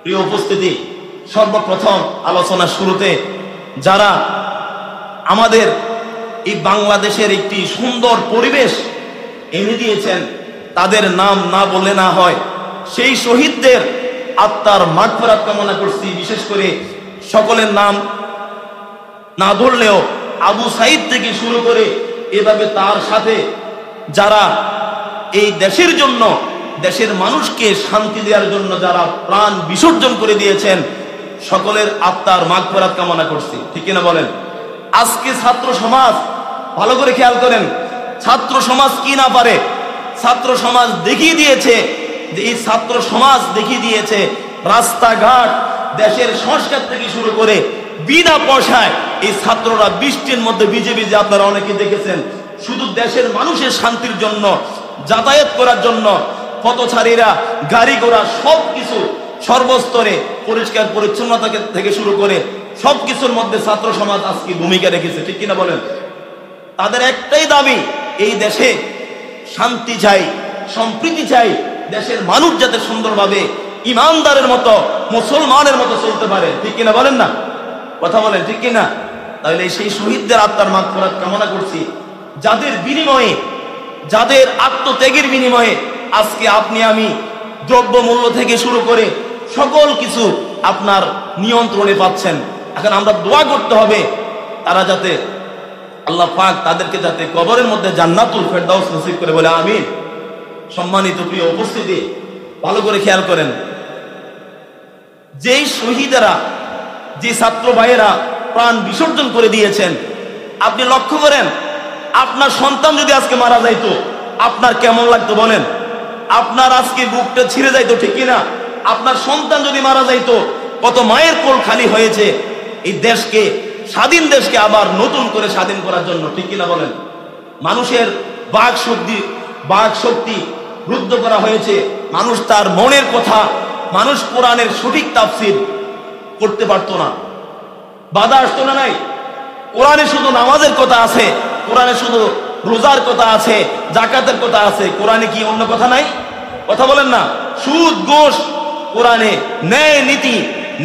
প্রিয় উপস্থিতি, সর্বপ্রথম আলোচনার শুরুতে যারা আমাদের এই বাংলাদেশের একটি সুন্দর পরিবেশ এনে দিয়েছেন, তাদের নাম না বললে না হয়। সেই শহীদদের আত্মার মাগফিরাত কামনা করছি। বিশেষ করে সকলের নাম না ধরলেও আবু সাইদ থেকে শুরু করে এভাবে তার সাথে যারা এই দেশের জন্য, দেশের মানুষকে শান্তি দেওয়ার জন্য যারা প্রাণ বিসর্জন করে দিয়েছেন, সকলের আত্মার মাগফিরাত কামনা করছি। ঠিক কিনা বলেন? আজকে ছাত্র সমাজ, ভালো করে খেয়াল করেন, ছাত্র সমাজ কি না পারে? ছাত্র সমাজ দেখিয়ে দিয়েছে যে এই ছাত্র সমাজ দেখিয়ে দিয়েছে রাস্তাঘাট, দেশের সংস্কার থেকে শুরু করে বিনা পয়সায় এই ছাত্ররা বৃষ্টির মধ্যে ভিজে ভিজে, আপনারা অনেকে দেখেছেন, শুধু দেশের মানুষের শান্তির জন্য, যাতায়াত করার জন্য পথচারীরা, গাড়ি ঘোড়া সবকিছু সর্বস্তরে পরিষ্কার পরিচ্ছন্নতা থেকে শুরু করে সবকিছুর মধ্যে ছাত্র সমাজ আজকে ভূমিকা রেখেছে। ঠিক কিনা বলেন? তাদের একটাই দাবি, এই দেশে শান্তি চাই, সম্প্রীতি চাই, দেশের মানুষ যাতে সুন্দরভাবে ইমানদারের মতো, মুসলমানের মতো চলতে পারে। ঠিক কিনা বলেন না? কথা বলেন, ঠিক কিনা? তাহলে সেই শহীদদের আত্মার মাগফিরাত কামনা করছি, যাদের বিনিময়ে, যাদের আত্মত্যাগের বিনিময়ে আজকে আপনি আমি দ্রব্যমূল্য থেকে শুরু করে সকল কিছু আপনার নিয়ন্ত্রণে পাচ্ছেন। এখন আমরা দোয়া করতে হবে তারা যাতে, আল্লাহ পাক তাদেরকে যাতে কবরের মধ্যে জান্নাতুল ফেরদাউস নসিব করে, বলে আমিন। সম্মানিত প্রিয় উপস্থিতি, ভালো করে খেয়াল করেন, যেই শহীদেরা, যে ছাত্র ভাইয়েরা প্রাণ বিসর্জন করে দিয়েছেন, আপনি লক্ষ্য করেন, আপনার সন্তান যদি আজকে মারা যাইতো, আপনার কেমন লাগতো বলেন? আপনার আজকে বুকটা ছিঁড়ে যাইতো, ঠিক কিনা? আপনার সন্তান যদি মারা যাইতো, কত মায়ের কোল খালি হয়েছে এই দেশকে, স্বাধীন দেশকে আবার নতুন করে স্বাধীন করার জন্য। ঠিক কিনা বলেন? মানুষের বাক শক্তি রুদ্ধ করা হয়েছে। মানুষ তার মনের কথা, মানুষ কোরআনের সঠিক তাফসীর করতে পারতো না, বাধা আসতো না। নাই, কোরআনে শুধু নামাজের কথা আছে, কোরআনে শুধু রোজার কথা আছে, জাকাতের কথা আছে, কোরআনে কি অন্য কথা নাই? কথা বলেন না? সুদ, ঘুষ, কোরআনে ন্যায় নীতি,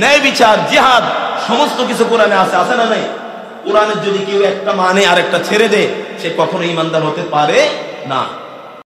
ন্যায় বিচার, জিহাদ, সমস্ত কিছু কোরআনে আছে, আছে না নাই? কোরআনের যদি কেউ একটা মানে আর একটা ছেড়ে দেয়, সে কখনো ইমানদার হতে পারে না।